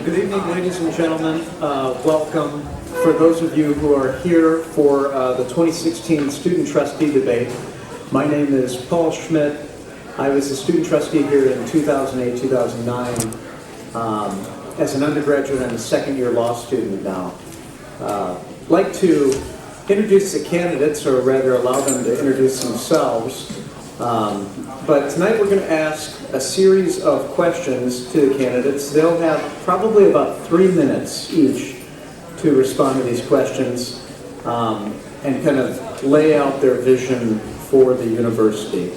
Good evening, ladies and gentlemen. Welcome. For those of you who are here for the 2016 Student Trustee Debate, my name is Paul Schmidt. I was a student trustee here in 2008-2009. As an undergraduate, I'm a second-year law student now. I'd like to introduce the candidates, or rather allow them to introduce themselves. But tonight we're going to ask a series of questions to the candidates. They'll have probably about 3 minutes each to respond to these questions and kind of lay out their vision for the university.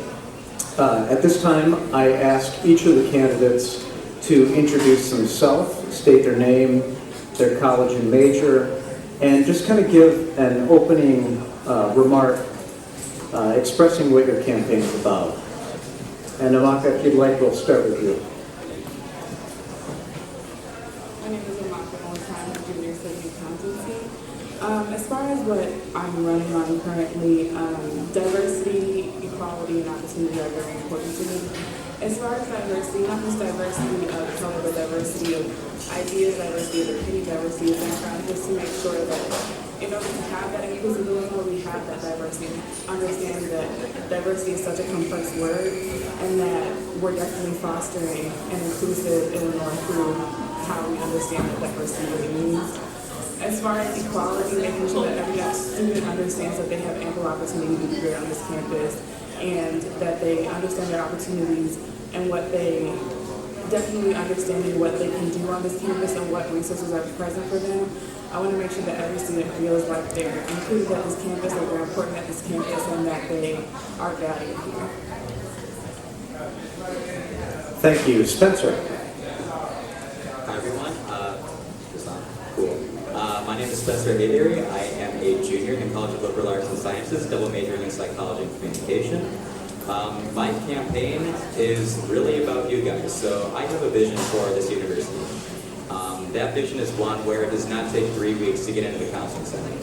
At this time, I ask each of the candidates to introduce themselves, state their name, their college and major, and just kind of give an opening remark expressing what your campaign is about. And Amaka, if you'd like, we'll start with you. My name is Amaka. I'm a junior studying accountancy. As far as what I'm running on currently, diversity, equality, and opportunity are very important to me. As far as diversity, not just diversity of color, but diversity of ideas, diversity of opinion, diversity of background, just to make sure that in order to have that inclusive Illinois, we have that diversity. Understanding that diversity is such a complex word, and that we're definitely fostering an inclusive Illinois through how we understand what diversity really means. As far as equality, making sure that every student understands that they have ample opportunity to be great on this campus, and that they understand their opportunities and what they definitely understanding what they can do on this campus and what resources are present for them. I want to make sure that every student feels like they're included at this campus, that they're important at this campus, and that they are valued here. Thank you. Spencer. Hi everyone. Cool. My name is Spencer Hayberry. I am a junior in the College of Liberal Arts and Sciences, double majoring in psychology and communication. My campaign is really about you guys. So I have a vision for this university. That vision is one where it does not take 3 weeks to get into the counseling center.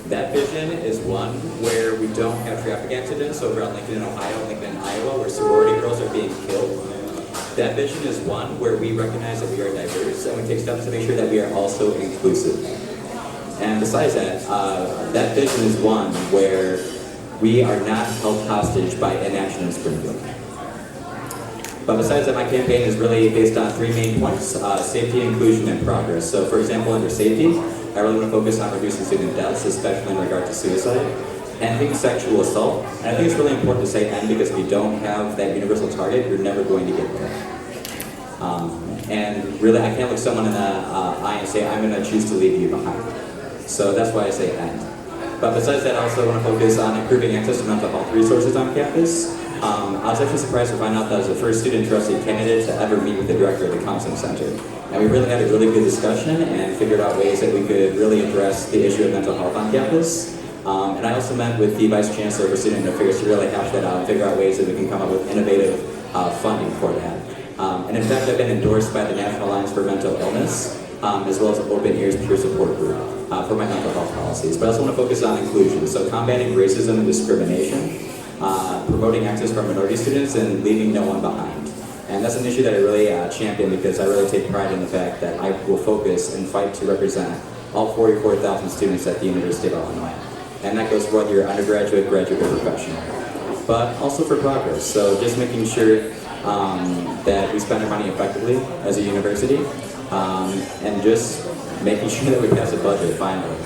That vision is one where we don't have traffic accidents over at Lincoln, Ohio, Lincoln, Iowa, where sorority girls are being killed. That vision is one where we recognize that we are diverse and we take steps to make sure that we are also inclusive. And besides that, that vision is one where we are not held hostage by inaction in Springfield. But besides that, my campaign is really based on 3 main points: safety, inclusion, and progress. So for example, under safety, I really want to focus on reducing student deaths, especially in regard to suicide, ending sexual assault. And I think it's really important to say end, because if you don't have that universal target, you're never going to get there. And really, I can't look someone in the eye and say, I'm going to choose to leave you behind. So that's why I say end. But besides that, I also want to focus on improving access to mental health resources on campus. I was actually surprised to find out that I was the first student trustee candidate to ever meet with the director of the counseling center. And we really had a really good discussion and figured out ways that we could really address the issue of mental health on campus. And I also met with the vice chancellor for student affairs to really hash that out and figure out ways that we can come up with innovative funding for that. And in fact, I've been endorsed by the National Alliance for Mental Illness, as well as Open Ears Peer Support Group for my mental health policies. But I also want to focus on inclusion, so combating racism and discrimination, promoting access for minority students, and leaving no one behind. And that's an issue that I really champion, because I really take pride in the fact that I will focus and fight to represent all 44,000 students at the University of Illinois. And that goes for whether you're undergraduate, graduate, or professional. But also for progress, so just making sure that we spend our money effectively as a university, and just making sure that we pass a budget finally,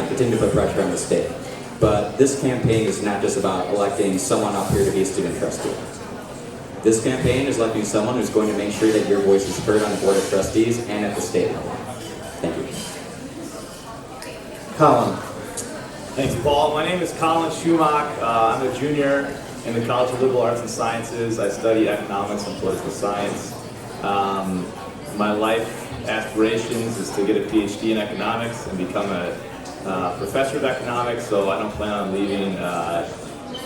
continue to put pressure on the state. But this campaign is not just about electing someone up here to be a student trustee. This campaign is electing someone who's going to make sure that your voice is heard on the Board of Trustees and at the state level. Thank you. Colin. Thanks, Paul. My name is Colin Schumach. I'm a junior in the College of Liberal Arts and Sciences. I study economics and political science. My life aspirations is to get a PhD in economics and become a professor of economics, so I don't plan on leaving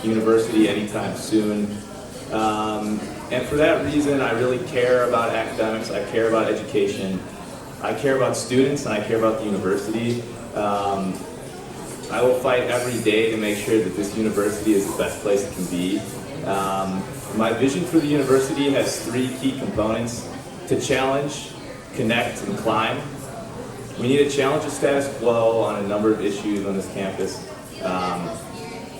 university anytime soon. And for that reason, I really care about academics, I care about education, I care about students, and I care about the university. I will fight every day to make sure that this university is the best place it can be. My vision for the university has 3 key components: to challenge, connect and climb. We need to challenge the status quo on a number of issues on this campus.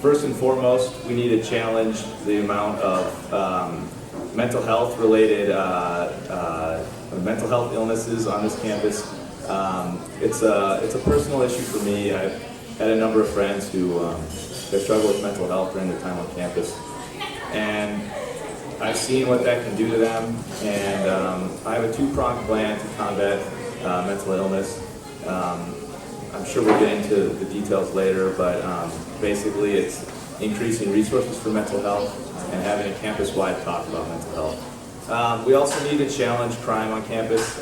First and foremost, we need to challenge the amount of mental health related mental health illnesses on this campus. It's a personal issue for me. I've had a number of friends who that struggle with mental health during their time on campus, and I've seen what that can do to them. And I have a two-pronged plan to combat mental illness. I'm sure we'll get into the details later, but basically it's increasing resources for mental health and having a campus-wide talk about mental health. We also need to challenge crime on campus.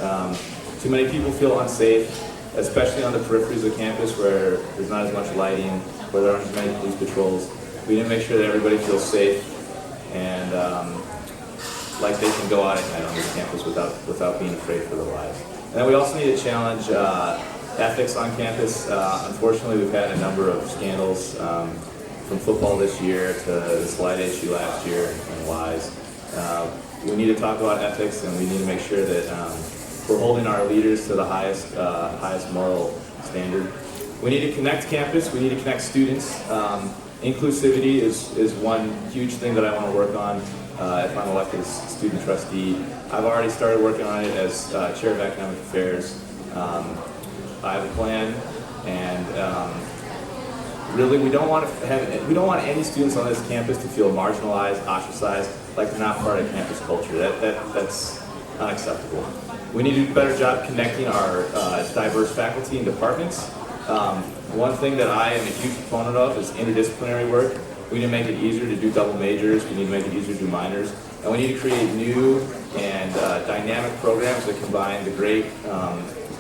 Too many people feel unsafe, especially on the peripheries of campus where there's not as much lighting, where there aren't as many police patrols. We need to make sure that everybody feels safe and like they can go out at night on this campus without being afraid for their lives. And then we also need to challenge ethics on campus. Unfortunately, we've had a number of scandals from football this year to the slide issue last year and WISE. We need to talk about ethics, and we need to make sure that we're holding our leaders to the highest moral standard. We need to connect campus. We need to connect students. Inclusivity is one huge thing that I want to work on if I'm elected as student trustee. I've already started working on it as chair of academic affairs. I have a plan, and really, we don't want any students on this campus to feel marginalized, ostracized, like they're not part of campus culture. That's unacceptable. We need to do a better job connecting our diverse faculty and departments. One thing that I am a huge proponent of is interdisciplinary work. We need to make it easier to do double majors. We need to make it easier to do minors. And we need to create new and dynamic programs that combine the great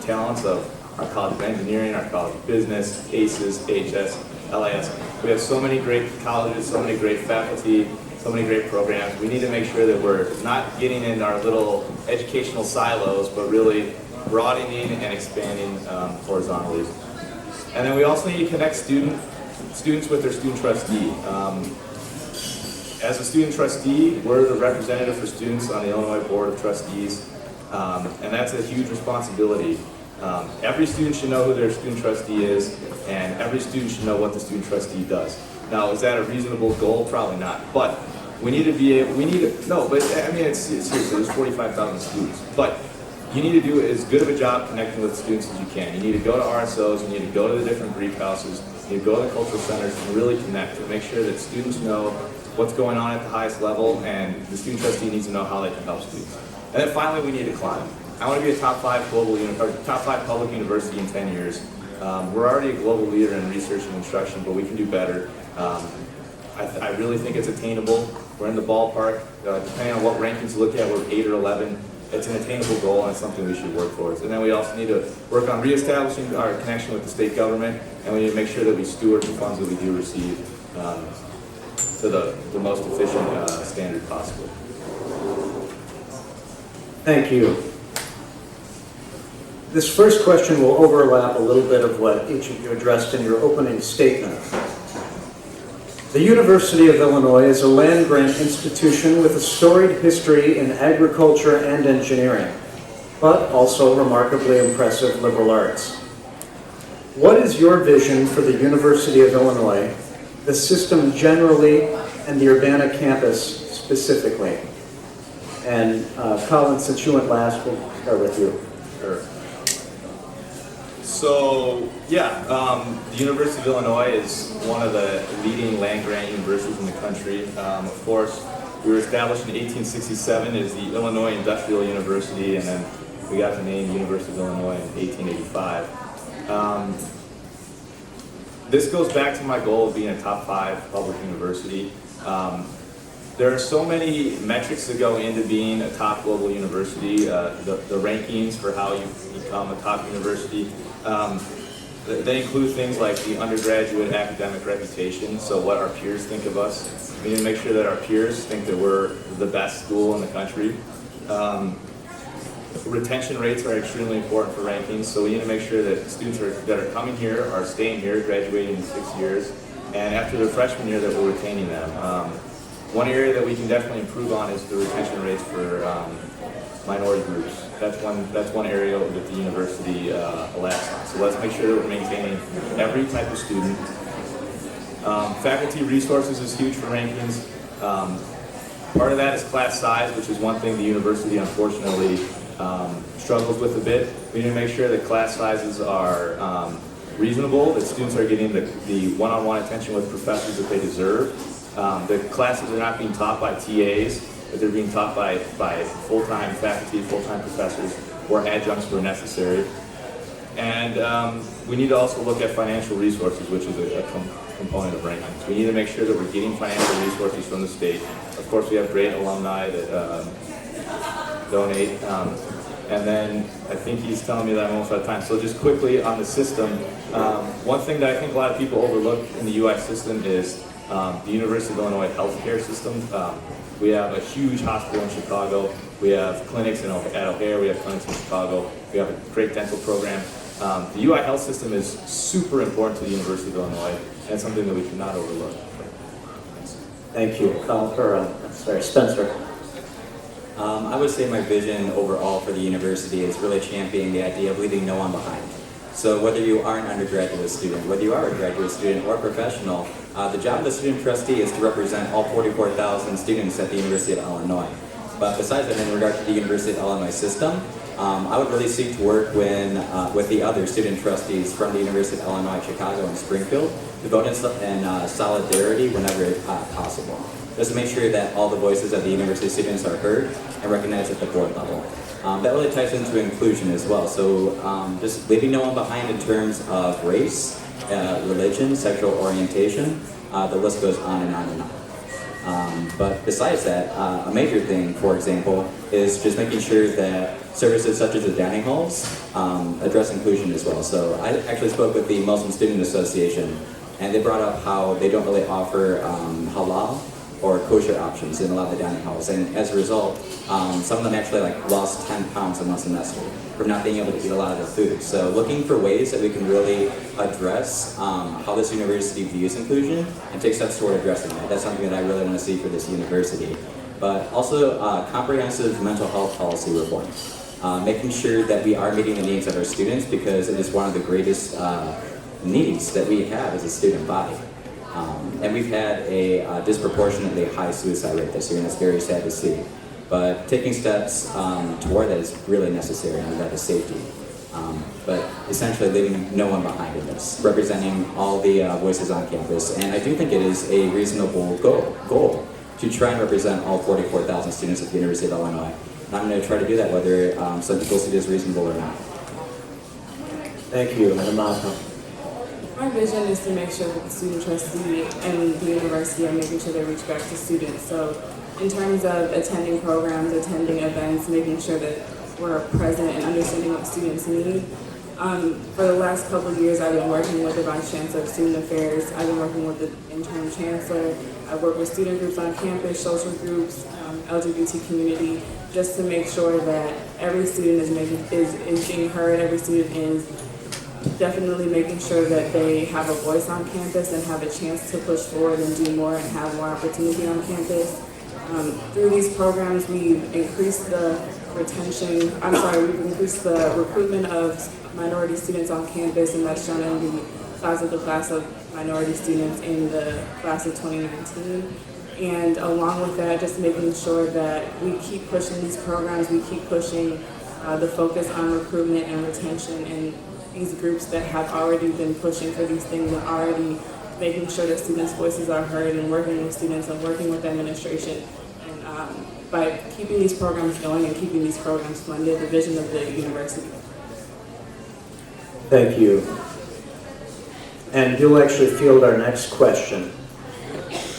talents of our College of Engineering, our College of Business, ACES, AHS, LIS. We have so many great colleges, so many great faculty, so many great programs. We need to make sure that we're not getting in our little educational silos, but really broadening and expanding horizontally. And then we also need to connect students with their student trustee. As a student trustee, we're the representative for students on the Illinois Board of Trustees, and that's a huge responsibility. Every student should know who their student trustee is, and every student should know what the student trustee does. Now, is that a reasonable goal? Probably not. But we need to be able, it's seriously, there's 45,000 students. But you need to do as good of a job connecting with students as you can. You need to go to RSOs, you need to go to the different grief houses, you need to go to the cultural centers and really connect and make sure that students know what's going on at the highest level, and the student trustee needs to know how they can help students. And then finally, we need to climb. I want to be a top 5 public university in 10 years. We're already a global leader in research and instruction, but we can do better. I really think it's attainable. We're in the ballpark. Depending on what rankings you look at, we're 8 or 11. It's an attainable goal, and it's something we should work towards. And then we also need to work on reestablishing our connection with the state government, and we need to make sure that we steward the funds that we do receive to the most efficient standard possible. Thank you. This first question will overlap a little bit of what each of you addressed in your opening statement. The University of Illinois is a land-grant institution with a storied history in agriculture and engineering, but also remarkably impressive liberal arts. What is your vision for the University of Illinois, the system generally, and the Urbana campus specifically? And Colin, since you went last, we'll start with you. Sure. So, the University of Illinois is one of the leading land-grant universities in the country. Of course, we were established in 1867 as the Illinois Industrial University, and then we got the name University of Illinois in 1885. This goes back to my goal of being a top 5 public university. There are so many metrics that go into being a top global university, the rankings for how you become a top university. They include things like the undergraduate academic reputation, so what our peers think of us. We need to make sure that our peers think that we're the best school in the country. Retention rates are extremely important for rankings, so we need to make sure that students that are coming here are staying here, graduating in 6 years, and after their freshman year that we're retaining them. One area that we can definitely improve on is the retention rates for minority groups. That's one area that the university lacks on. So let's make sure that we're maintaining every type of student. Faculty resources is huge for rankings. Part of that is class size, which is one thing the university unfortunately struggles with a bit. We need to make sure that class sizes are reasonable, that students are getting the one-on-one attention with professors that they deserve. The classes are not being taught by TAs, but they're being taught by full-time faculty, full-time professors, or adjuncts where necessary. And we need to also look at financial resources, which is a component of rankings. We need to make sure that we're getting financial resources from the state. Of course, we have great alumni that donate. And then I think he's telling me that I'm almost out of time. So just quickly on the system, one thing that I think a lot of people overlook in the UI system is the University of Illinois healthcare system. We have a huge hospital in Chicago. We have clinics at O'Hare. We have clinics in Chicago. We have a great dental program. The UI health system is super important to the University of Illinois, and it's something that we cannot overlook. Thank you. Spencer. I would say my vision overall for the university is really championing the idea of leaving no one behind. So whether you are an undergraduate student, whether you are a graduate student or professional, the job of the student trustee is to represent all 44,000 students at the University of Illinois. But besides that, in regard to the University of Illinois system, I would really seek to work with the other student trustees from the University of Illinois, Chicago, and Springfield to vote in solidarity whenever possible, just to make sure that all the voices of the university students are heard and recognized at the board level. That really ties into inclusion as well. So just leaving no one behind in terms of race, religion, sexual orientation, the list goes on and on and on. But besides that, a major thing, for example, is just making sure that services such as the dining halls address inclusion as well. So I actually spoke with the Muslim Student Association, and they brought up how they don't really offer halal or kosher options in a lot of the dining halls, and as a result, some of them actually lost 10 pounds in one semester from not being able to eat a lot of the food. So looking for ways that we can really address how this university views inclusion and take steps toward addressing that. That's something that I really want to see for this university. But also comprehensive mental health policy reform. Making sure that we are meeting the needs of our students, because it is one of the greatest needs that we have as a student body. And we've had a disproportionately high suicide rate this year, and it's very sad to see. But taking steps toward that is really necessary, and that is safety. But essentially leaving no one behind in this, representing all the voices on campus. And I do think it is a reasonable goal to try and represent all 44,000 students at the University of Illinois. And I'm going to try to do that whether some people see it as reasonable or not. Thank you, Madam Malcolm. My vision is to make sure that the student trustee and the university are making sure they reach back to students. So in terms of attending programs, attending events, making sure that we're present and understanding what students need. For the last couple of years, I've been working with the Vice Chancellor of Student Affairs. I've been working with the interim chancellor. I've worked with student groups on campus, social groups, LGBT community, just to make sure that every student is being heard, every student is definitely making sure that they have a voice on campus and have a chance to push forward and do more and have more opportunity on campus. Through these programs, we've increased the recruitment of minority students on campus, and that's shown in the class of minority students in the class of 2019. And along with that, just making sure that we keep pushing these programs, we keep pushing the focus on recruitment and retention, and these groups that have already been pushing for these things and already making sure that students' voices are heard, and working with students and working with administration. And by keeping these programs going and keeping these programs funded, the vision of the university. Thank you. And you'll actually field our next question.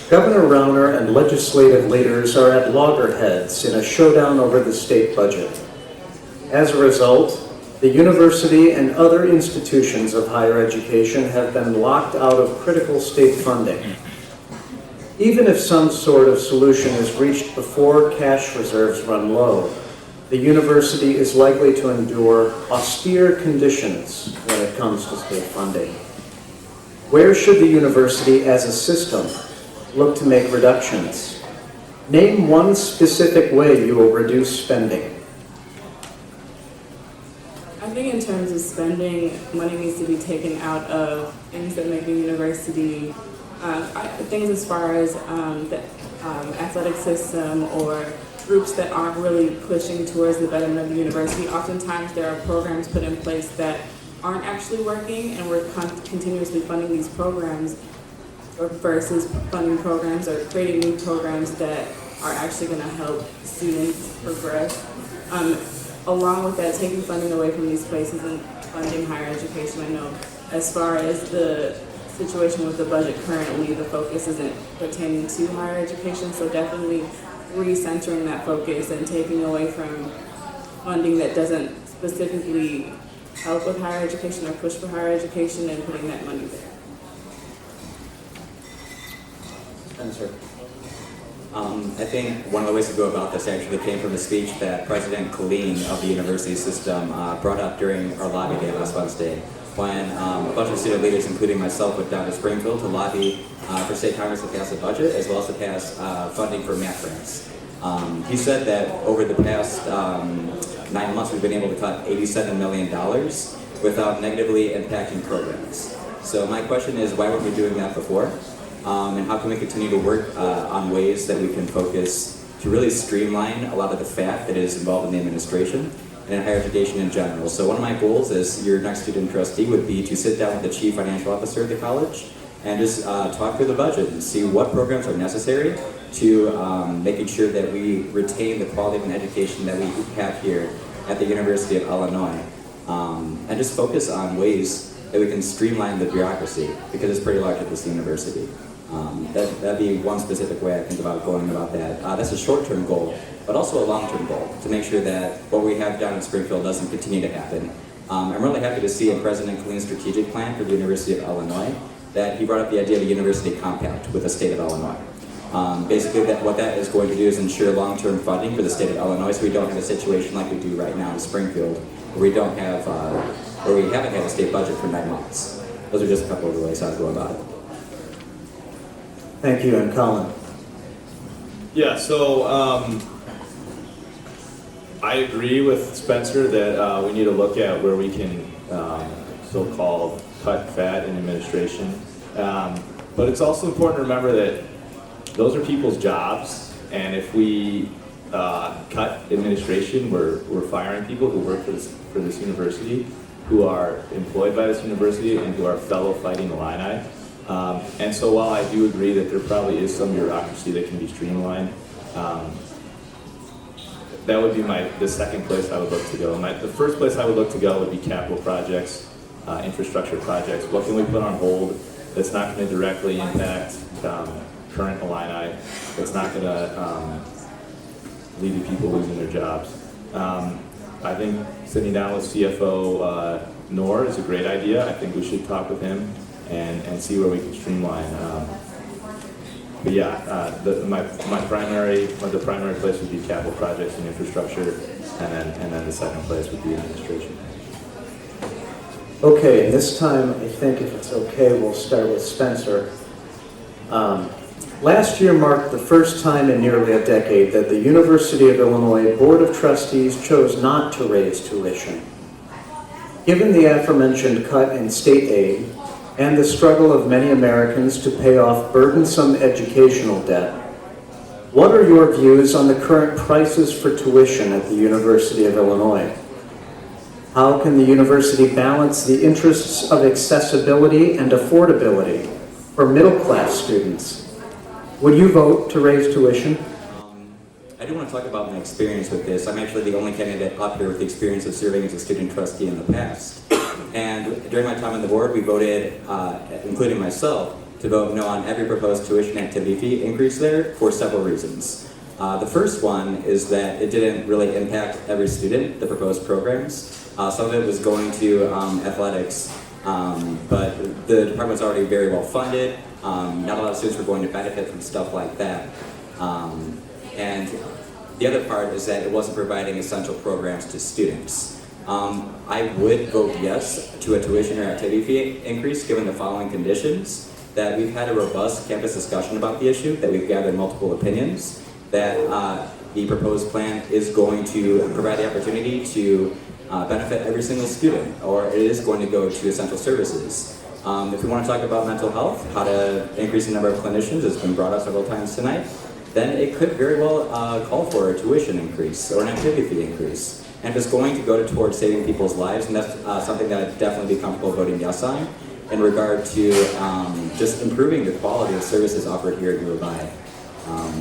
Governor Rauner and legislative leaders are at loggerheads in a showdown over the state budget. As a result, the university and other institutions of higher education have been locked out of critical state funding. Even if some sort of solution is reached before cash reserves run low, the university is likely to endure austere conditions when it comes to state funding. Where should the university as a system look to make reductions? Name one specific way you will reduce spending. I think in terms of spending, money needs to be taken out of things that make the university, things as far as the athletic system or groups that aren't really pushing towards the betterment of the university. Oftentimes there are programs put in place that aren't actually working, and we're continuously funding these programs versus funding programs or creating new programs that are actually going to help students progress. Along with that, taking funding away from these places and funding higher education. I know as far as the situation with the budget currently, the focus isn't pertaining to higher education, so definitely recentering that focus and taking away from funding that doesn't specifically help with higher education or push for higher education and putting that money there. Spencer. I think one of the ways to go about this actually came from a speech that President Colleen of the university system brought up during our lobby day last Wednesday, when a bunch of student leaders, including myself, went down to Springfield to lobby for State Congress to pass a budget, as well as to pass funding for math grants. He said that over the past 9 months, we've been able to cut $87 million without negatively impacting programs. So my question is, why weren't we doing that before? And how can we continue to work on ways that we can focus to really streamline a lot of the fat that is involved in the administration and in higher education in general? So one of my goals as your next student trustee would be to sit down with the chief financial officer of the college and just talk through the budget and see what programs are necessary to making sure that we retain the quality of an education that we have here at the University of Illinois. And just focus on ways that we can streamline the bureaucracy, because it's pretty large at this university. That'd be one specific way I think about going about that. That's a short-term goal, but also a long-term goal to make sure that what we have down in Springfield doesn't continue to happen. I'm really happy to see in President Colleen's strategic plan for the University of Illinois that he brought up the idea of a university compact with the state of Illinois. Basically, what that is going to do is ensure long-term funding for the state of Illinois, so we don't have a situation like we do right now in Springfield, where we don't have, where we haven't had a state budget for 9 months. Those are just a couple of the ways I'd go about it. Thank you, and Colin. Yeah, so I agree with Spencer that we need to look at where we can so-called cut fat in administration. But it's also important to remember that those are people's jobs, and if we cut administration, we're firing people who work for this university, who are employed by this university, and who are fellow fighting Illini. And so while I do agree that there probably is some bureaucracy that can be streamlined, that would be the second place I would look to go. The first place I would look to go would be capital projects, infrastructure projects. What can we put on hold that's not going to directly impact current Illini, that's not going to lead to people losing their jobs. I think sitting down with CFO Noor is a great idea. I think we should talk with him and see where we can streamline. But yeah, the primary place would be capital projects and infrastructure, and then the second place would be administration. Okay, this time I think if it's okay, we'll start with Spencer. Last year marked the first time in nearly a decade that the University of Illinois Board of Trustees chose not to raise tuition. Given the aforementioned cut in state aid and the struggle of many Americans to pay off burdensome educational debt, what are your views on the current prices for tuition at the University of Illinois? How can the university balance the interests of accessibility and affordability for middle-class students? Would you vote to raise tuition? I do want to talk about my experience with this. I'm actually the only candidate up here with the experience of serving as a student trustee in the past. And during my time on the board, we voted, including myself, to vote no on every proposed tuition activity fee increase there for several reasons. The first one is that it didn't really impact every student, the proposed programs. Some of it was going to athletics, but the department was already very well funded. Not a lot of students were going to benefit from stuff like that. And the other part is that it wasn't providing essential programs to students. I would vote yes to a tuition or activity fee increase given the following conditions: that we've had a robust campus discussion about the issue, that we've gathered multiple opinions, that the proposed plan is going to provide the opportunity to benefit every single student, or it is going to go to essential services. If we want to talk about mental health, how to increase the number of clinicians, as has been brought up several times tonight, then it could very well call for a tuition increase or an activity fee increase. And if it's going to go towards saving people's lives, and that's something that I'd definitely be comfortable voting yes on, in regard to just improving the quality of services offered here at U of I.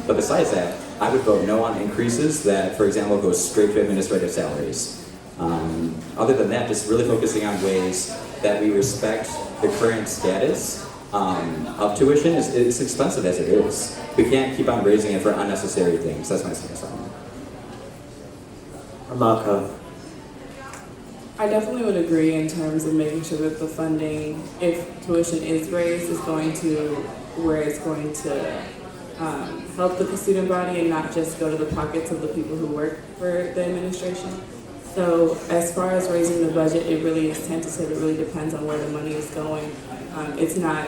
But besides that, I would vote no on increases that, for example, go straight to administrative salaries. Other than that, just really focusing on ways that we respect the current status of tuition. It's expensive as it is. We can't keep on raising it for unnecessary things. That's my stance on it. Amaka. I definitely would agree in terms of making sure that the funding, if tuition is raised, is going to where it's going to help the student body and not just go to the pockets of the people who work for the administration. So as far as raising the budget, it really is tentative. It really depends on where the money is going. It's not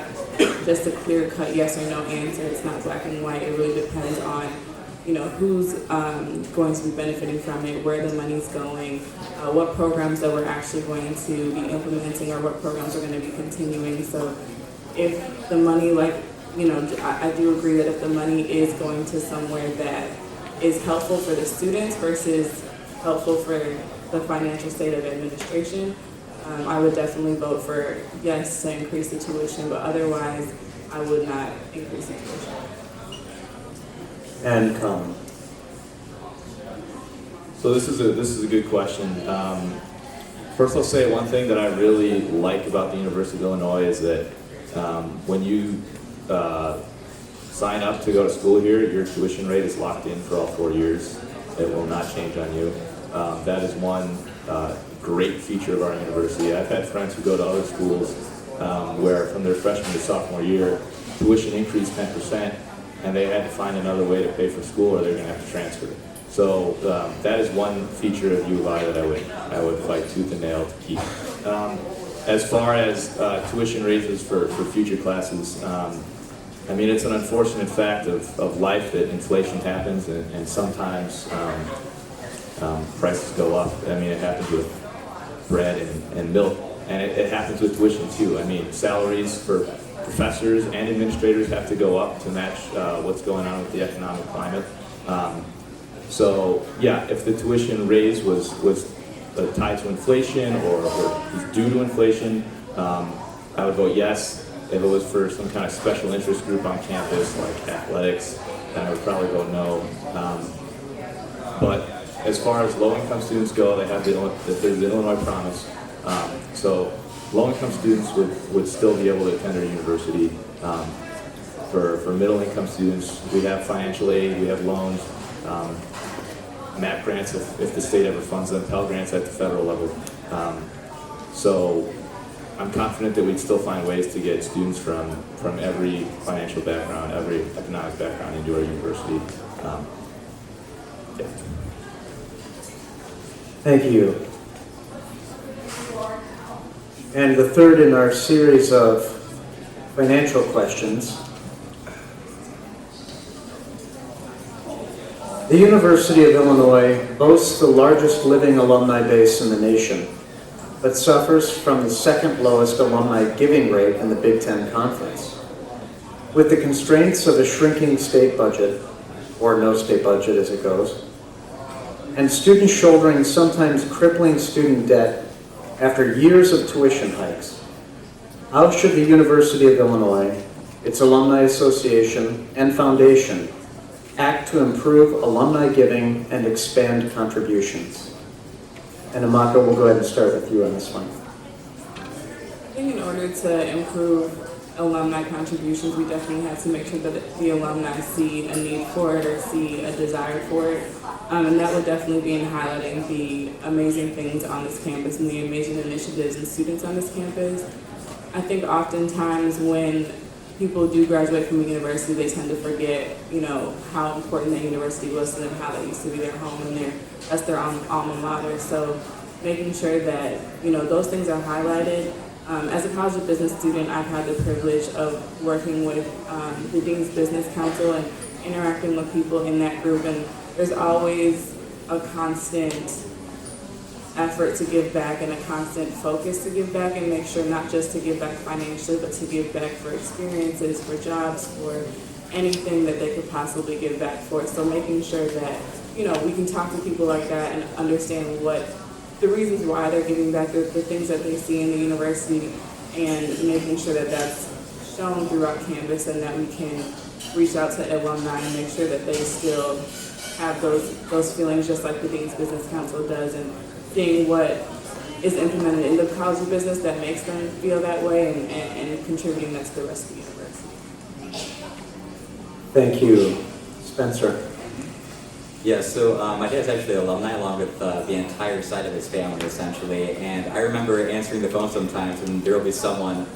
just a clear-cut yes or no answer. It's not black and white. It really depends on, who's going to be benefiting from it, where the money's going, what programs that we're actually going to be implementing, or what programs are going to be continuing. So if the money, I do agree that if the money is going to somewhere that is helpful for the students versus helpful for the financial state of administration, I would definitely vote for yes to increase the tuition, but otherwise I would not increase the tuition. And Colin. So this is a good question. First, I'll say one thing that I really like about the University of Illinois is that when you sign up to go to school here, your tuition rate is locked in for all 4 years. It will not change on you. That is one great feature of our university. I've had friends who go to other schools where from their freshman to sophomore year, tuition increased 10%, and they had to find another way to pay for school or they're going to have to transfer. So that is one feature of U of I that I would fight tooth and nail to keep. As far as tuition raises for future classes, it's an unfortunate fact of life that inflation happens and sometimes prices go up. It happens with bread and milk, and it happens with tuition too. Salaries for professors and administrators have to go up to match what's going on with the economic climate. So yeah, if the tuition raise was tied to inflation or was due to inflation, I would vote yes. If it was for some kind of special interest group on campus, like athletics, then I would probably vote no. But as far as low-income students go, they have there's the Illinois Promise. So low-income students would still be able to attend our university. For middle-income students, we have financial aid, we have loans, MAP grants if the state ever funds them, Pell grants at the federal level. So I'm confident that we'd still find ways to get students from every financial background, every economic background into our university. Yeah. Thank you. And the third in our series of financial questions. The University of Illinois boasts the largest living alumni base in the nation, but suffers from the second lowest alumni giving rate in the Big Ten Conference. With the constraints of a shrinking state budget, or no state budget as it goes, and students shouldering sometimes crippling student debt after years of tuition hikes, how should the University of Illinois, its Alumni Association, and Foundation act to improve alumni giving and expand contributions? And Amaka, we'll go ahead and start with you on this one. I think in order to improve alumni contributions, we definitely have to make sure that the alumni see a need for it or see a desire for it. And that would definitely be in highlighting the amazing things on this campus and the amazing initiatives and students on this campus. I think oftentimes when people do graduate from a university, they tend to forget, how important that university was to them, how that used to be their home and that's their alma mater. So making sure that, those things are highlighted. As a College of Business student, I've had the privilege of working with the Dean's Business Council and interacting with people in that group, and there's always a constant effort to give back and a constant focus to give back and make sure not just to give back financially, but to give back for experiences, for jobs, for anything that they could possibly give back for. So making sure that, you know, we can talk to people like that and understand what the reasons why they're giving back, the things that they see in the university, and making sure that that's shown throughout campus and that we can reach out to alumni and make sure that they still have those feelings just like the Dean's Business Council does, and seeing what is implemented in the College of Business that makes them feel that way, and contributing that to the rest of the university. Thank you. Spencer. Yeah, so my dad's actually an alumni along with the entire side of his family, essentially. And I remember answering the phone sometimes, and there will be someone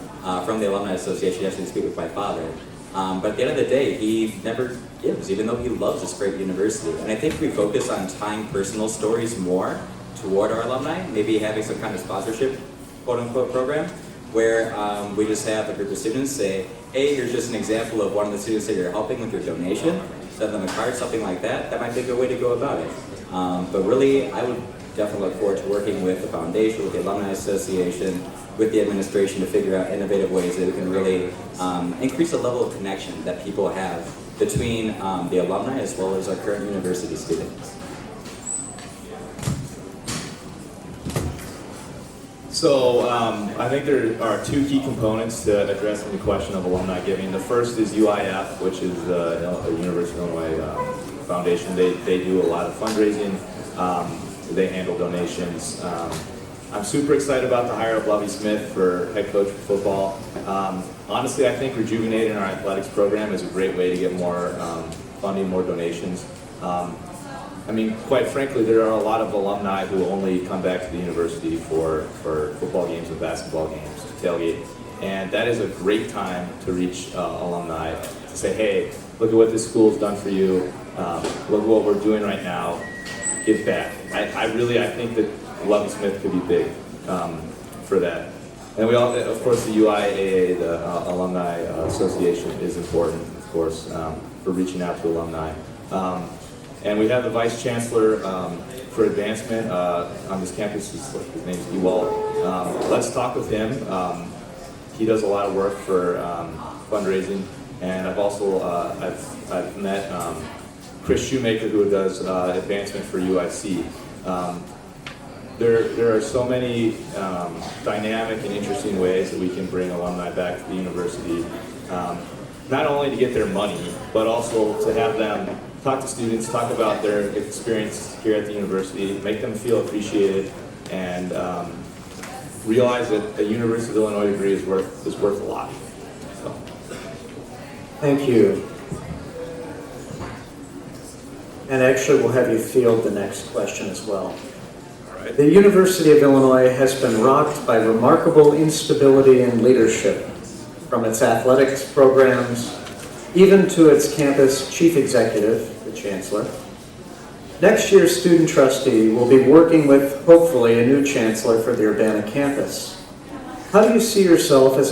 from the Alumni Association asking to speak with my father. But at the end of the day, he never gives, even though he loves this great university. And I think we focus on tying personal stories more toward our alumni, maybe having some kind of sponsorship, quote-unquote, program, where we just have a group of students say, hey, here's just an example of one of the students that you're helping with your donation, send them a card, something like that. That might be a good way to go about it. But really, I would definitely look forward to working with the foundation, with the Alumni Association, with the administration to figure out innovative ways that we can really increase the level of connection that people have between the alumni as well as our current university students. So I think there are two key components to addressing the question of alumni giving. The first is UIF, which is the University of Illinois Foundation. They do a lot of fundraising. They handle donations. I'm super excited about the hire of Lovie Smith for head coach for football. Honestly, I think rejuvenating our athletics program is a great way to get more funding, more donations. I mean, quite frankly, there are a lot of alumni who only come back to the university for football games and basketball games, to tailgate. And that is a great time to reach alumni, to say, hey, look at what this school's done for you. Look at what we're doing right now. Give back. I think that Lovie Smith could be big for that. And we all, of course, the UIAA, the Alumni Association, is important, of course, for reaching out to alumni. And we have the Vice Chancellor for advancement on this campus. His name's Ewald. Let's talk with him. He does a lot of work for fundraising, and I've also I've met Chris Shoemaker, who does advancement for UIC. There are so many dynamic and interesting ways that we can bring alumni back to the university, not only to get their money, but also to have them talk to students, talk about their experience here at the university, make them feel appreciated, and realize that a University of Illinois degree is worth a lot. So. Thank you. And actually, we'll have you field the next question as well. The University of Illinois has been rocked by remarkable instability and leadership, from its athletics programs, even to its campus chief executive, the chancellor. Next year's student trustee will be working with, hopefully, a new chancellor for the Urbana campus. How do you see yourself as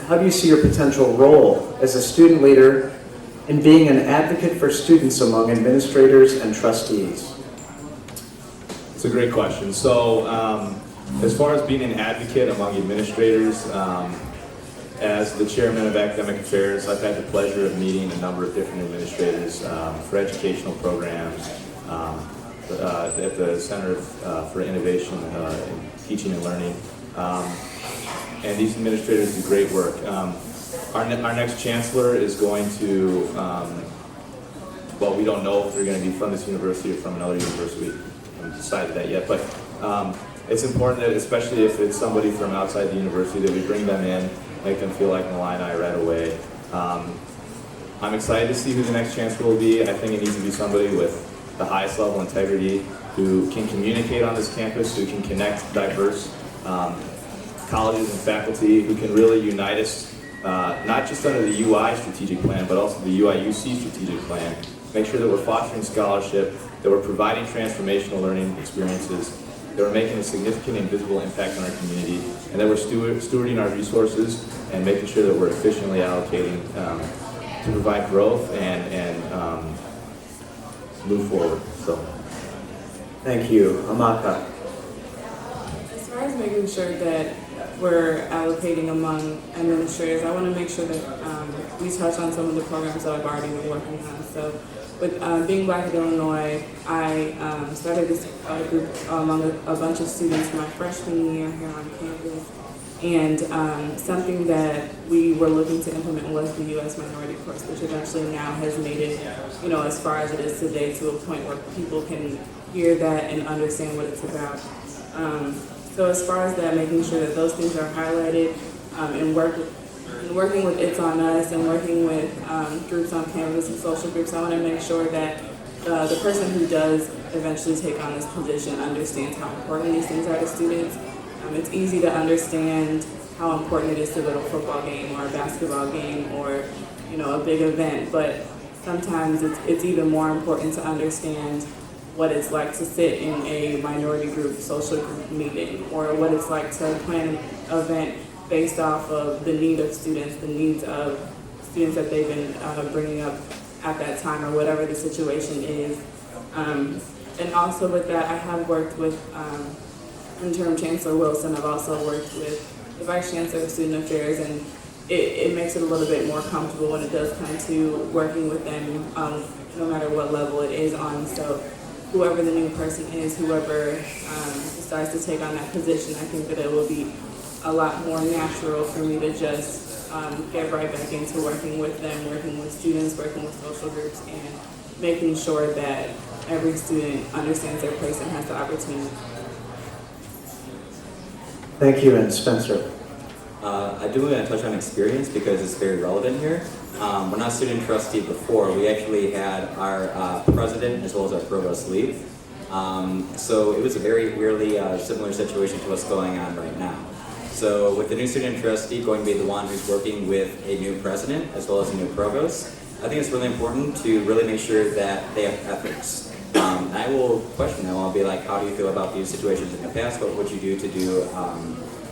how do you see your potential role as a student leader in being an advocate for students among administrators and trustees? It's a great question. So, as far as being an advocate among administrators, as the chairman of academic affairs, I've had the pleasure of meeting a number of different administrators for educational programs at the Center for Innovation in Teaching and Learning. And these administrators do great work. Our next chancellor is going to, well, we don't know if they're going to be from this university or from another university. We haven't decided that yet, but it's important that, especially if it's somebody from outside the university, that we bring them in, make them feel like an Illini right away. I'm excited to see who the next chancellor will be. I think it needs to be somebody with the highest level of integrity, who can communicate on this campus, who can connect diverse colleges and faculty, who can really unite us, not just under the UI strategic plan, but also the UIUC strategic plan. Make sure that we're fostering scholarship, that we're providing transformational learning experiences, that we're making a significant and visible impact on our community, and that we're stewarding our resources and making sure that we're efficiently allocating to provide growth and move forward. So, Thank you. Amaka. As far as making sure that we're allocating among administrators, I want to make sure that we touch on some of the programs that I've already been working on. So with being Black in Illinois, I started this group among a bunch of students my freshman year here on campus. And something that we were looking to implement was the U.S. minority course, which eventually now has made it, as far as it is today, to a point where people can hear that and understand what it's about. So as far as that, making sure that those things are highlighted and working with It's On Us and working with groups on campus and social groups, I want to make sure that the person who does eventually take on this position understands how important these things are to students. It's easy to understand how important it is to go to a football game or a basketball game or, a big event, but sometimes it's even more important to understand what it's like to sit in a minority group, social group meeting, or what it's like to plan an event based off of the need of students, the needs of students that they've been bringing up at that time or whatever the situation is. And also with that, I have worked with Interim Chancellor Wilson. I've also worked with the Vice Chancellor of Student Affairs, and it makes it a little bit more comfortable when it does come to working with them, no matter what level it is on. So whoever the new person is, whoever decides to take on that position, I think that it will be a lot more natural for me to just get right back into working with them, working with students, working with social groups, and making sure that every student understands their place and has the opportunity. Thank you, and Spencer. I do want to touch on experience because it's very relevant here. When I was student trustee before, we actually had our president as well as our provost leave. So it was a very weirdly similar situation to what's going on right now. So with the new student trustee going to be the one who's working with a new president as well as a new provost, I think it's really important to really make sure that they have ethics. I will question them. I'll be like, how do you feel about these situations in the past? What would you do to do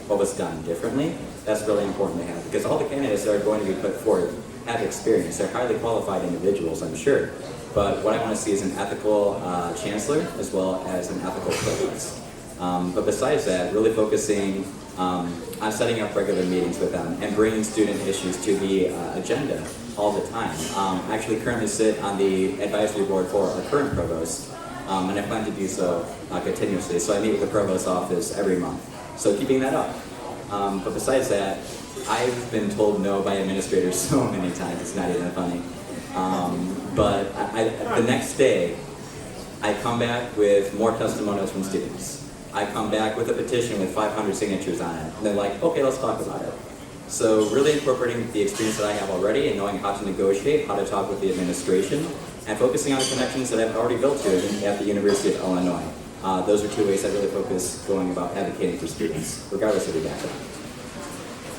what was done differently? That's really important to have because all the candidates that are going to be put forward have experience. They're highly qualified individuals, I'm sure. But what I want to see is an ethical chancellor as well as an ethical provost. But besides that, really focusing on setting up regular meetings with them and bringing student issues to the agenda all the time. I actually currently sit on the advisory board for our current provost, and I plan to do so continuously. So I meet with the provost's office every month. So keeping that up. But besides that, I've been told no by administrators so many times, it's not even funny. But the next day, I come back with more testimonials from students. I come back with a petition with 500 signatures on it. And they're like, okay, let's talk about it. So really incorporating the experience that I have already and knowing how to negotiate, how to talk with the administration, and focusing on the connections that I've already built here at the University of Illinois. Those are two ways I really focus going about advocating for students, regardless of their background.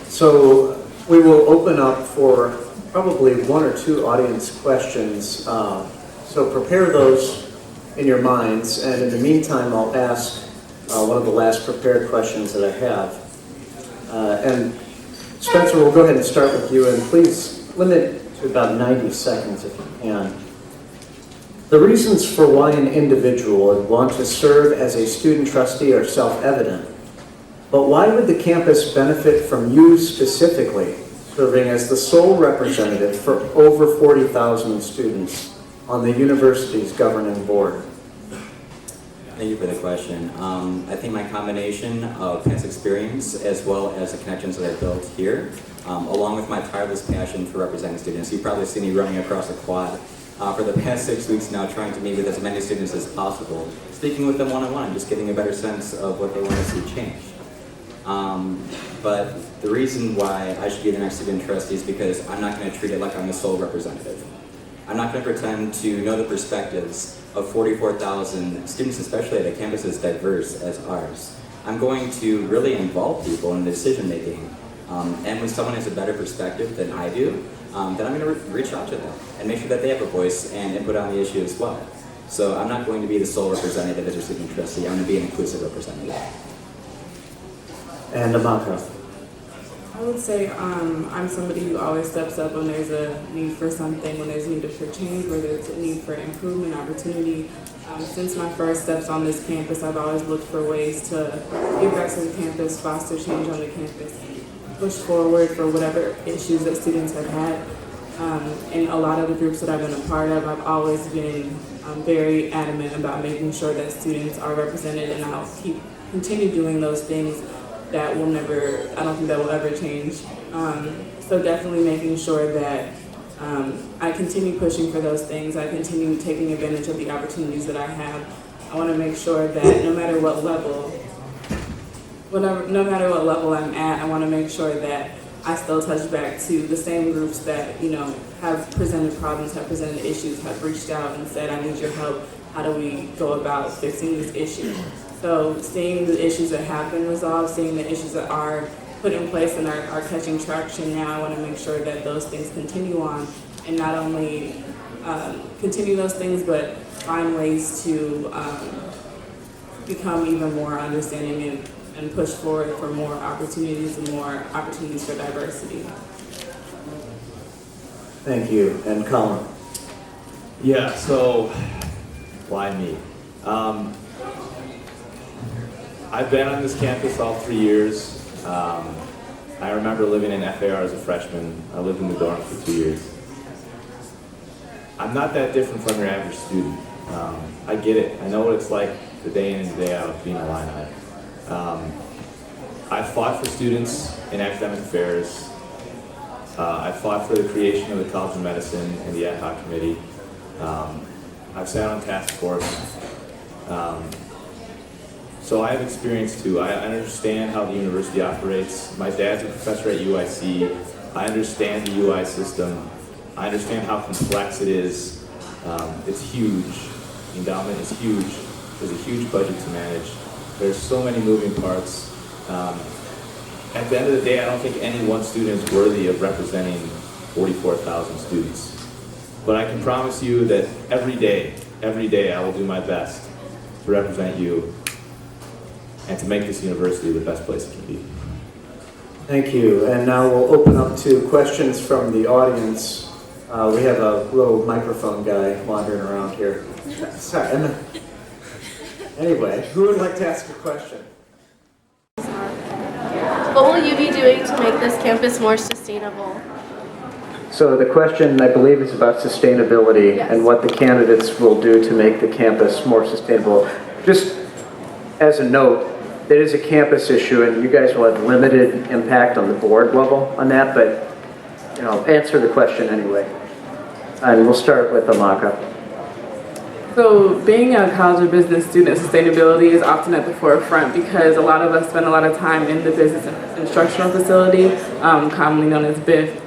So we will open up for probably one or two audience questions. So prepare those in your minds, and in the meantime, I'll ask one of the last prepared questions that I have. And Spencer, we'll go ahead and start with you, and please limit to about 90 seconds if you can. The reasons for why an individual would want to serve as a student trustee are self-evident, but why would the campus benefit from you specifically serving as the sole representative for over 40,000 students on the university's governing board? Thank you for the question. I think my combination of past experience as well as the connections that I built here, along with my tireless passion for representing students. You've probably seen me running across the quad for the past 6 weeks now, trying to meet with as many students as possible, speaking with them one-on-one, just getting a better sense of what they want to see change. But the reason why I should be the next student trustee is because I'm not going to treat it like I'm the sole representative. I'm not going to pretend to know the perspectives of 44,000 students, especially at a campus as diverse as ours. I'm going to really involve people in the decision making. And when someone has a better perspective than I do, then I'm going to reach out to them and make sure that they have a voice and input on the issue as well. So I'm not going to be the sole representative as a student trustee. I'm going to be an inclusive representative. And Amaka. I would say I'm somebody who always steps up when there's a need for something, when there's a need for change, where there's a need for improvement, opportunity. Since my first steps on this campus, I've always looked for ways to give back to the campus, foster change on the campus, push forward for whatever issues that students have had. In a lot of the groups that I've been a part of, I've always been very adamant about making sure that students are represented, and I'll continue doing those things. That will never, I don't think that will ever change. So definitely making sure that I continue pushing for those things. I continue taking advantage of the opportunities that I have. I want to make sure that no matter what level I'm at, I want to make sure that I still touch back to the same groups that, have presented problems, have presented issues, have reached out and said, I need your help. How do we go about fixing these issues? So seeing the issues that have been resolved, seeing the issues that are put in place and are catching traction now, I want to make sure that those things continue on, and not only continue those things, but find ways to become even more understanding and push forward for more opportunities and more opportunities for diversity. Thank you. And Colin? Yeah, so why me? I've been on this campus all 3 years. I remember living in FAR as a freshman. I lived in the dorm for 2 years. I'm not that different from your average student. I get it. I know what it's like the day in and day out being a line item. I fought for students in academic affairs. I fought for the creation of the College of Medicine and the ad hoc committee. I've sat on task force. So I have experience too. I understand how the university operates. My dad's a professor at UIC. I understand the UI system. I understand how complex it is. It's huge. The endowment is huge. There's a huge budget to manage. There's so many moving parts. At the end of the day, I don't think any one student is worthy of representing 44,000 students. But I can promise you that every day I will do my best to represent you and to make this university the best place it can be. Thank you. And now we'll open up to questions from the audience. We have a little microphone guy wandering around here. Sorry. Anyway, who would like to ask a question? What will you be doing to make this campus more sustainable? So the question, I believe, is about sustainability. Yes. And what the candidates will do to make the campus more sustainable. Just as a note, it is a campus issue, and you guys will have limited impact on the board level on that, but answer the question anyway. And we'll start with Amaka. So being a College of Business student, sustainability is often at the forefront because a lot of us spend a lot of time in the business instructional facility, commonly known as BIF.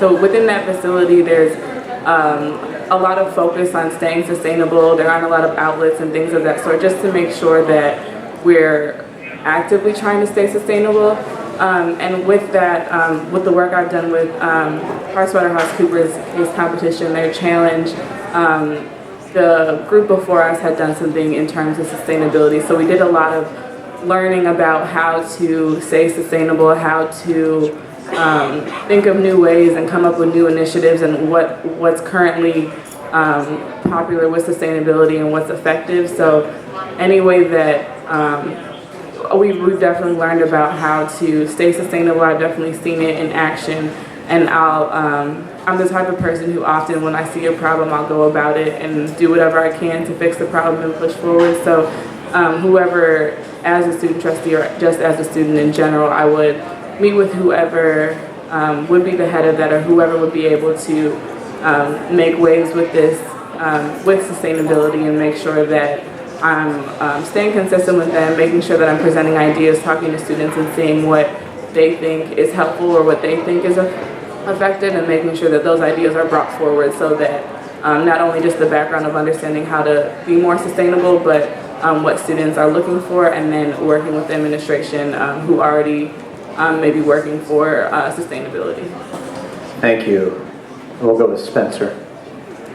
So within that facility, there's a lot of focus on staying sustainable. There aren't a lot of outlets and things of that sort, just to make sure that we're actively trying to stay sustainable. And with that, with the work I've done with PricewaterhouseCoopers case competition, their challenge, the group before us had done something in terms of sustainability. So we did a lot of learning about how to stay sustainable, how to think of new ways and come up with new initiatives, and what's currently popular with sustainability and what's effective. So any way that we've definitely learned about how to stay sustainable. I've definitely seen it in action, and I'm the type of person who often, when I see a problem, I'll go about it and do whatever I can to fix the problem and push forward. So whoever, as a student trustee or just as a student in general, I would meet with whoever would be the head of that, or whoever would be able to make waves with this, with sustainability, and make sure that I'm staying consistent with them, making sure that I'm presenting ideas, talking to students and seeing what they think is helpful or what they think is effective, and making sure that those ideas are brought forward so that not only just the background of understanding how to be more sustainable, but what students are looking for, and then working with the administration who already may be working for sustainability. Thank you. We'll go with Spencer.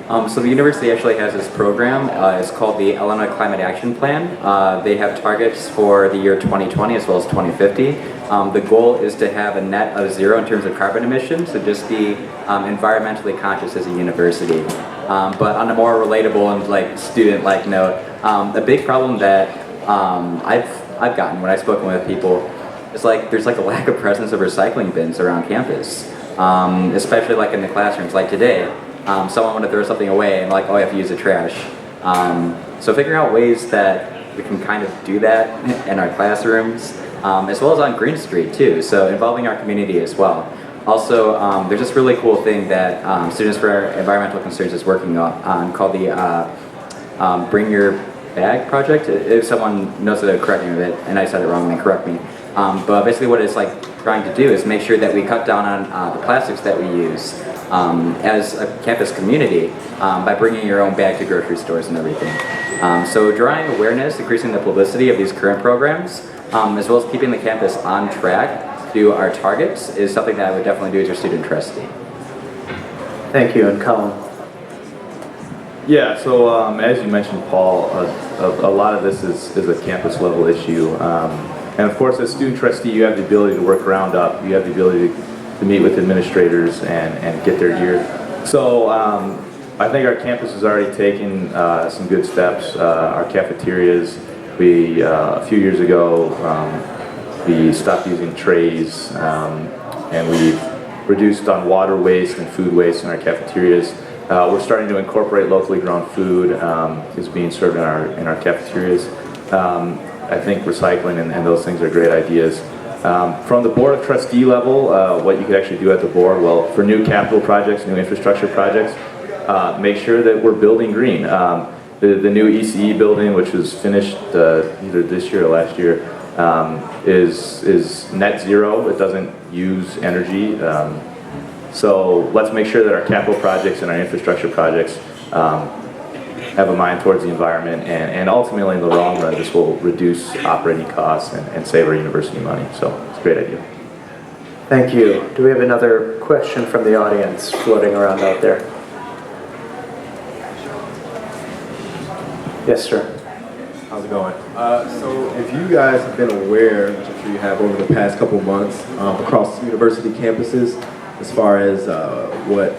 So the university actually has this program. It's called the Illinois Climate Action Plan. They have targets for the year 2020 as well as 2050. The goal is to have a net of zero in terms of carbon emissions, so just be environmentally conscious as a university. But on a more relatable and like student-like note, a big problem that I've gotten when I've spoken with people is like there's like a lack of presence of recycling bins around campus, especially like in the classrooms. Like today, someone wanted to throw something away and like, oh, I have to use the trash. So figuring out ways that we can kind of do that in our classrooms, as well as on Green Street too, so involving our community as well. Also, there's this really cool thing that Students for Environmental Concerns is working on called the Bring Your Bag project. If someone knows it, correct me with it, and I said it wrong, then correct me. But basically what it's like trying to do is make sure that we cut down on the plastics that we use as a campus community by bringing your own bag to grocery stores and everything. So drawing awareness, increasing the publicity of these current programs, as well as keeping the campus on track to our targets is something that I would definitely do as your student trustee. Thank you, and Colin. Yeah, so as you mentioned, Paul, a lot of this is a campus level issue. And of course, as student trustee, you have the ability to work ground up. You have the ability to meet with administrators and get their ear. So I think our campus has already taken some good steps. Our cafeterias, a few years ago, we stopped using trays, and we've reduced on water waste and food waste in our cafeterias. We're starting to incorporate locally grown food is being served in our cafeterias. I think recycling and those things are great ideas. From the Board of Trustee level, what you could actually do at the board, well, for new capital projects, new infrastructure projects, make sure that we're building green. The new ECE building, which was finished either this year or last year, is net zero. It doesn't use energy. So let's make sure that our capital projects and our infrastructure projects have a mind towards the environment, and ultimately in the long run this will reduce operating costs and save our university money. So it's a great idea. Thank you. Do we have another question from the audience floating around out there? Yes, sir. How's it going? So if you guys have been aware, which I'm sure you have over the past couple of months, across university campuses, as far as what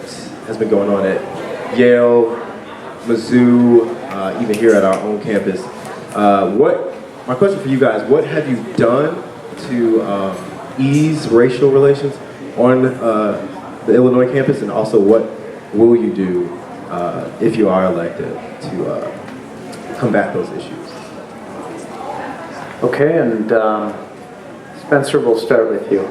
has been going on at Yale, Mizzou, even here at our own campus. My question for you guys, what have you done to ease racial relations on the Illinois campus, and also what will you do if you are elected to combat those issues? Okay, and Spencer, we'll start with you.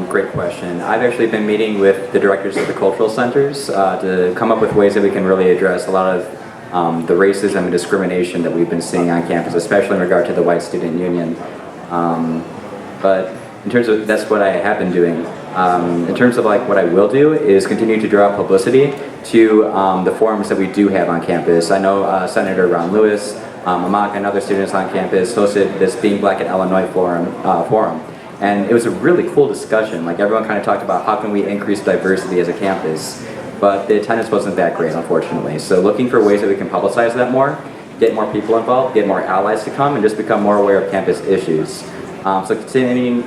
Great question. I've actually been meeting with the directors of the cultural centers to come up with ways that we can really address a lot of the racism and discrimination that we've been seeing on campus, especially in regard to the White Student Union. But in terms of, that's what I have been doing. In terms of like what I will do is continue to draw publicity to the forums that we do have on campus. I know Senator Ron Lewis, Amaka, and other students on campus hosted this Being Black in Illinois forum. And it was a really cool discussion. Like everyone kind of talked about how can we increase diversity as a campus, but the attendance wasn't that great, unfortunately. So looking for ways that we can publicize that more, get more people involved, get more allies to come, and just become more aware of campus issues. So continuing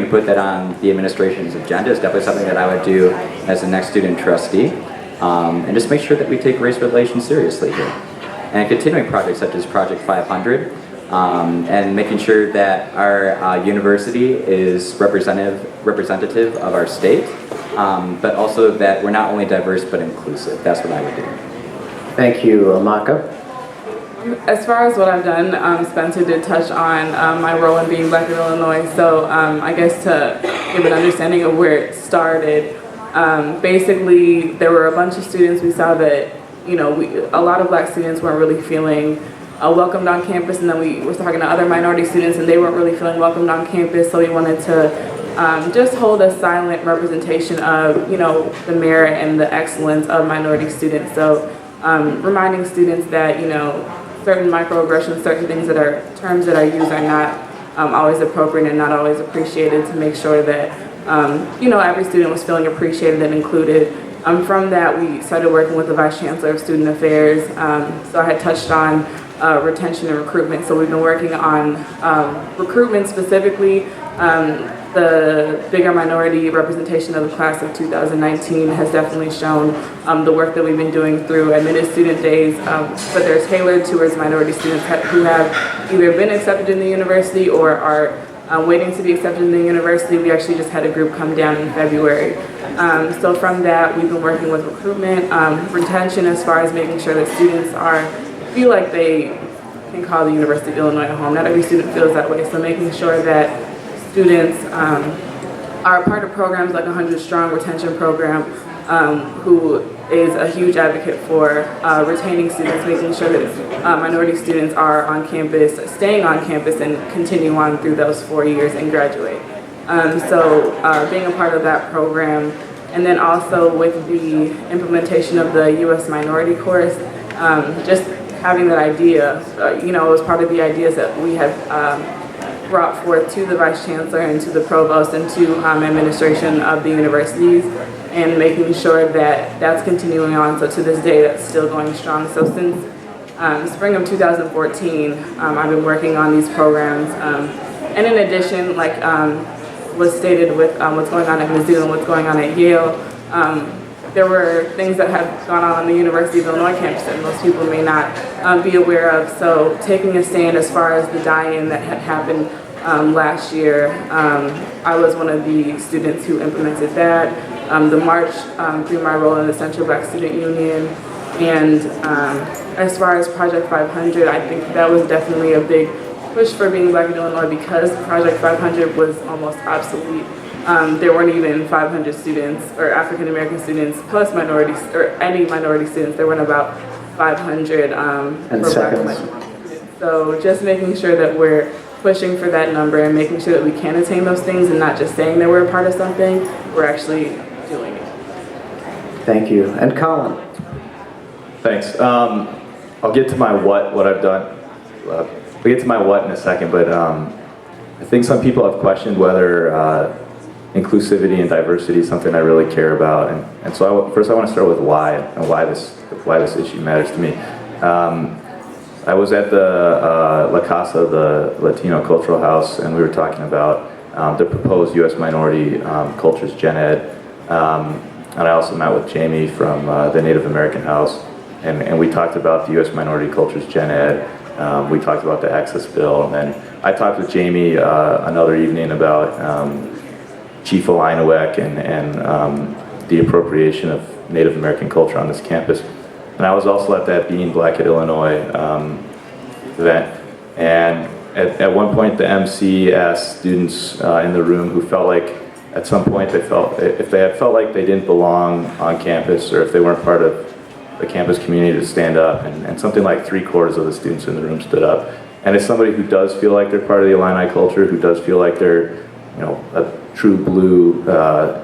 to put that on the administration's agenda is definitely something that I would do as the next student trustee, and just make sure that we take race relations seriously here. And continuing projects such as Project 500, and making sure that our university is representative of our state, but also that we're not only diverse but inclusive. That's what I would do. Thank you, Amaka. As far as what I've done, Spencer did touch on my role in Being Black in Illinois. So I guess to give an understanding of where it started, basically there were a bunch of students. We saw that a lot of Black students weren't really feeling welcomed on campus, and then we were talking to other minority students and they weren't really feeling welcomed on campus. So we wanted to just hold a silent representation of the merit and the excellence of minority students. So reminding students that certain microaggressions, certain terms that are used are not always appropriate and not always appreciated, to make sure that every student was feeling appreciated and included From that, we started working with the Vice Chancellor of Student Affairs. So I had touched on retention and recruitment. So we've been working on recruitment specifically. The bigger minority representation of the class of 2019 has definitely shown the work that we've been doing through admitted student days, but they're tailored towards minority students who have either been accepted in the university or are waiting to be accepted in the university. We actually just had a group come down in February. So from that, we've been working with recruitment, retention, as far as making sure that students feel like they can call the University of Illinois a home. Not every student feels that way, so making sure that students are a part of programs like 100 Strong Retention Program, who is a huge advocate for retaining students, making sure that minority students are on campus, staying on campus, and continue on through those 4 years and graduate. So being a part of that program, and then also with the implementation of the U.S. minority course, just having that idea, it was part of the ideas that we have brought forth to the Vice Chancellor and to the Provost and to administration of the universities, and making sure that that's continuing on. So to this day, that's still going strong. So since spring of 2014, I've been working on these programs. And in addition, like was stated with what's going on at Mizzou and what's going on at Yale, there were things that have gone on the University of Illinois campus that most people may not be aware of. So taking a stand as far as the die-in that had happened last year, I was one of the students who implemented that. The march through my role in the Central Black Student Union, and as far as Project 500, I think that was definitely a big push for being Black in Illinois, because Project 500 was almost obsolete. There weren't even 500 students or African American students plus minorities or any minority students. There weren't about 500 for Black and Latino. So just making sure that we're pushing for that number and making sure that we can attain those things, and not just saying that we're a part of something, we're actually doing it. Thank you. And Colin? Thanks. I'll get to my what I've done. We'll get to my what in a second, but I think some people have questioned whether inclusivity and diversity is something I really care about, and so first I want to start with why, and why this issue matters to me. I was at the La Casa, the Latino Cultural House, and we were talking about the proposed U.S. Minority Cultures Gen Ed, and I also met with Jamie from the Native American House, and we talked about the U.S. Minority Cultures Gen Ed. We talked about the Access Bill, and then I talked with Jamie another evening about Chief Olainawek and the appropriation of Native American culture on this campus. And I was also at that Being Black at Illinois event. And at one point, the MC asked students in the room who felt like at some point if they had felt like they didn't belong on campus, or if they weren't part of the campus community, to stand up. And something like 3/4 of the students in the room stood up. And as somebody who does feel like they're part of the Illini culture, who does feel like they're, a true blue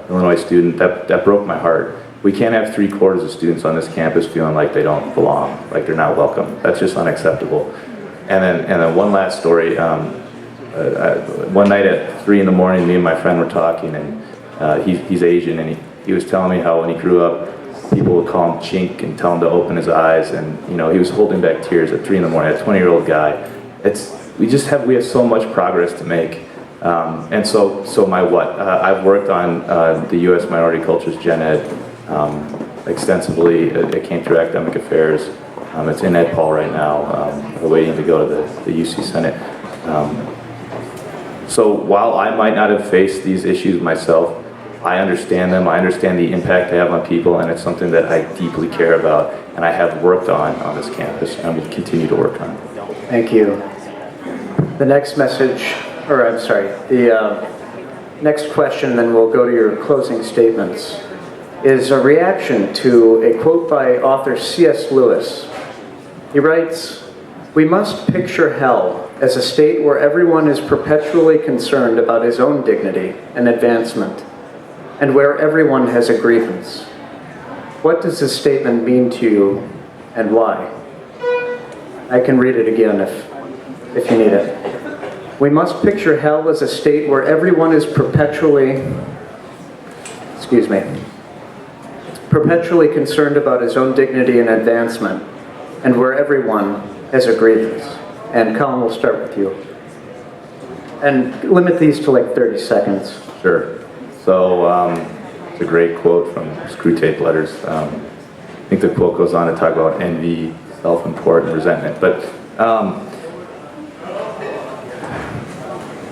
Illinois student, that broke my heart. We can't have 3/4 of students on this campus feeling like they don't belong, like they're not welcome. That's just unacceptable. And then one last story. One night at 3 in the morning, me and my friend were talking, and he's Asian, and he was telling me how when he grew up, people would call him Chink and tell him to open his eyes, and he was holding back tears at 3 in the morning. A 20-year-old guy. We have so much progress to make. And so my what? I've worked on the U.S. Minority Cultures Gen Ed extensively. It came through academic affairs. It's in Ed Paul right now. We're waiting to go to the UC Senate. So while I might not have faced these issues myself, I understand them. I understand the impact they have on people, and it's something that I deeply care about, and I have worked on this campus, and will continue to work on. Thank you. The next message, the next question, then we'll go to your closing statements, is a reaction to a quote by author C.S. Lewis. He writes, "We must picture hell as a state where everyone is perpetually concerned about his own dignity and advancement, and where everyone has a grievance. What does this statement mean to you, and why?" I can read it again if you need it. "We must picture hell as a state where everyone is perpetually," perpetually concerned about his own dignity and advancement, and where everyone has a grievance. And Colin, we'll start with you. And limit these to like 30 seconds. Sure. So it's a great quote from Screw Tape Letters. I think the quote goes on to talk about envy, self-import, and resentment. But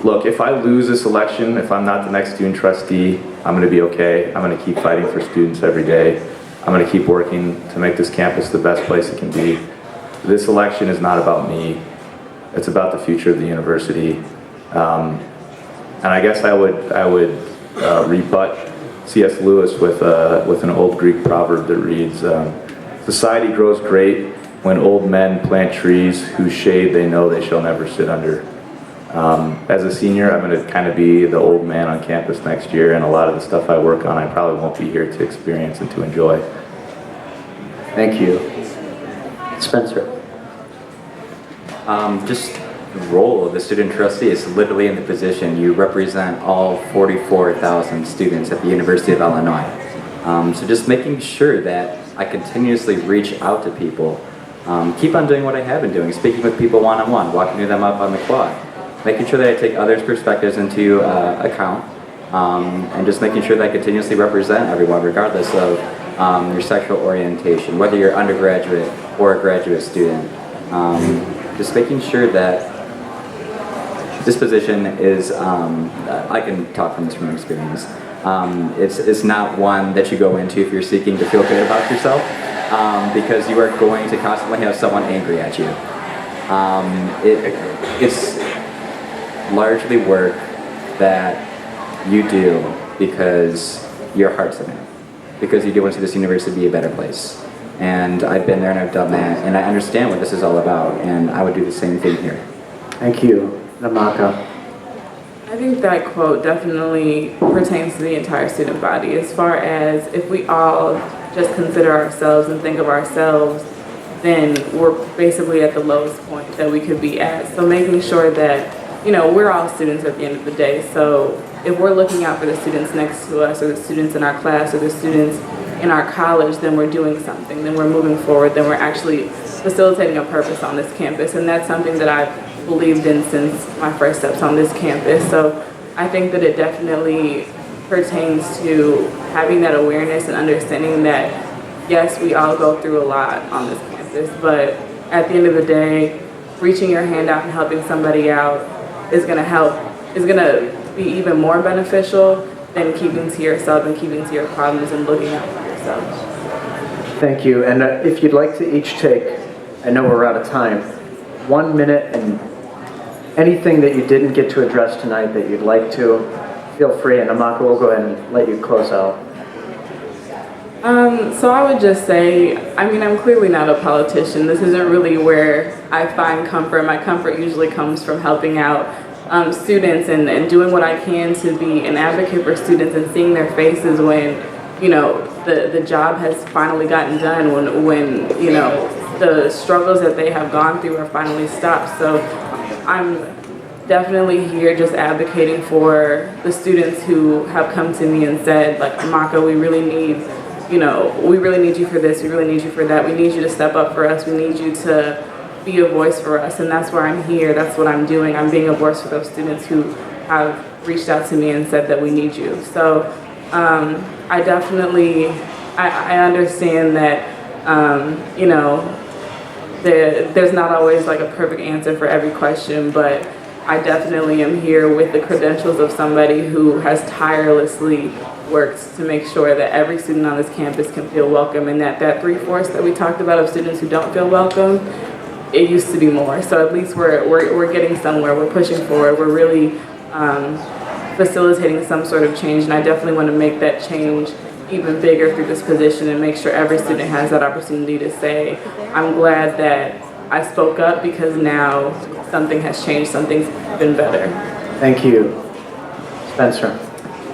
look, if I lose this election, if I'm not the next student trustee, I'm going to be okay. I'm going to keep fighting for students every day. I'm going to keep working to make this campus the best place it can be. This election is not about me. It's about the future of the university. And I guess I would rebut C.S. Lewis with an old Greek proverb that reads, "Society grows great when old men plant trees whose shade they know they shall never sit under." As a senior, I'm going to kind of be the old man on campus next year, and a lot of the stuff I work on, I probably won't be here to experience and to enjoy. Thank you. Spencer. Just the role of the student trustee is literally in the position. You represent all 44,000 students at the University of Illinois. So just making sure that I continuously reach out to people, keep on doing what I have been doing, speaking with people one-on-one, walking them up on the quad, making sure that I take others' perspectives into account, and just making sure that I continuously represent everyone, regardless of your sexual orientation, whether you're undergraduate or a graduate student. Just making sure that this position is, I can talk from this from experience, it's not one that you go into if you're seeking to feel good about yourself, because you are going to constantly have someone angry at you. It's largely work that you do because your heart's in it, because you do want to see this university be a better place. And I've been there and I've done that, and I understand what this is all about, and I would do the same thing here. Thank you. Namaka. I think that quote definitely pertains to the entire student body, as far as if we all just consider ourselves and think of ourselves, then we're basically at the lowest point that we could be at. So making sure that, you know, we're all students at the end of the day. So if we're looking out for the students next to us, or the students in our class, or the students in our college, then we're doing something, then we're moving forward, then we're actually facilitating a purpose on this campus. And that's something that I've believed in since my first steps on this campus. So I think that it definitely pertains to having that awareness and understanding that, yes, we all go through a lot on this campus, but at the end of the day, reaching your hand out and helping somebody out is going to be even more beneficial than keeping to yourself and keeping to your problems and looking out for yourself. Thank you. And if you'd like to each take, I know we're out of time, 1 minute, and anything that you didn't get to address tonight that you'd like to, feel free. And Amaka will go ahead and let you close out. So I would just say, I mean, I'm clearly not a politician. This isn't really where I find comfort. My comfort usually comes from helping out students and doing what I can to be an advocate for students and seeing their faces when, you know, the job has finally gotten done, when you know, the struggles that they have gone through are finally stopped. So I'm definitely here just advocating for the students who have come to me and said, like, Amaka, we really need you for this, we really need you for that, we need you to step up for us, we need you to be a voice for us. And that's where I'm here, that's what I'm doing. I'm being a voice for those students who have reached out to me and said that we need you. So I definitely, I understand that, you know, there's not always like a perfect answer for every question, but I definitely am here with the credentials of somebody who has tirelessly worked to make sure that every student on this campus can feel welcome, and that 3/4 that we talked about of students who don't feel welcome, it used to be more. So at least we're getting somewhere, we're pushing forward, we're really facilitating some sort of change, and I definitely want to make that change even bigger through this position and make sure every student has that opportunity to say, I'm glad that I spoke up because now something has changed, something's been better. Thank you. Spencer.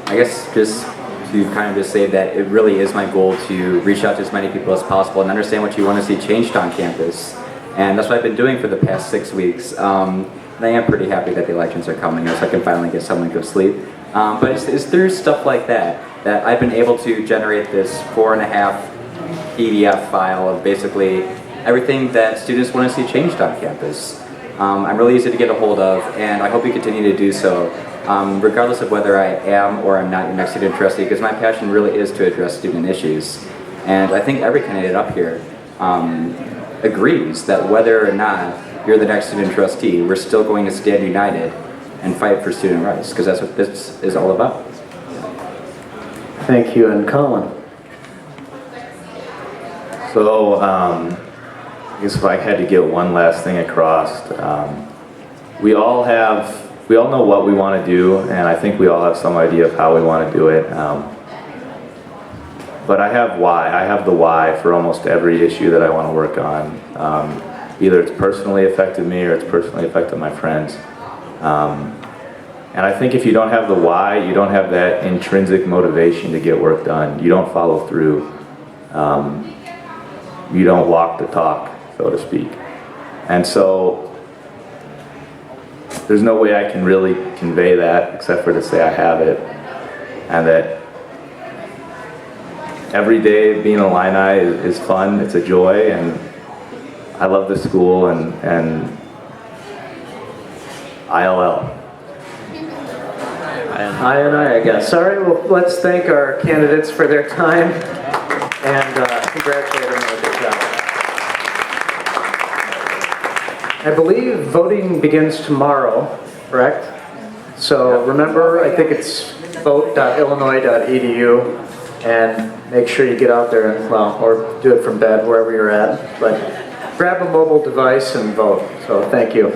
I guess just to kind of just say that it really is my goal to reach out to as many people as possible and understand what you want to see changed on campus. And that's what I've been doing for the past 6 weeks. And I am pretty happy that the elections are coming, so I can finally get some good sleep. But it's through stuff like that that I've been able to generate this 4.5 PDF file of basically everything that students want to see changed on campus. I'm really easy to get a hold of, and I hope you continue to do so, regardless of whether I am or I'm not your next student trustee, because my passion really is to address student issues. And I think every candidate up here agrees that whether or not you're the next student trustee, we're still going to stand united and fight for student rights, because that's what this is all about. Thank you, and Colin. So, I guess if I had to get one last thing across, we all know what we want to do, and I think we all have some idea of how we want to do it. But I have why. I have the why for almost every issue that I want to work on. Either it's personally affected me or it's personally affected my friends. And I think if you don't have the why, you don't have that intrinsic motivation to get work done. You don't follow through. You don't walk the talk, so to speak. And so there's no way I can really convey that except for to say I have it, and that every day being a Illini is fun, it's a joy, and I love the school and ILL. I guess. All right, well, let's thank our candidates for their time and congratulate them on a good job. I believe voting begins tomorrow, correct? So remember, I think it's vote.illinois.edu, and make sure you get out there and, well, or do it from bed, wherever you're at. But grab a mobile device and vote. So thank you.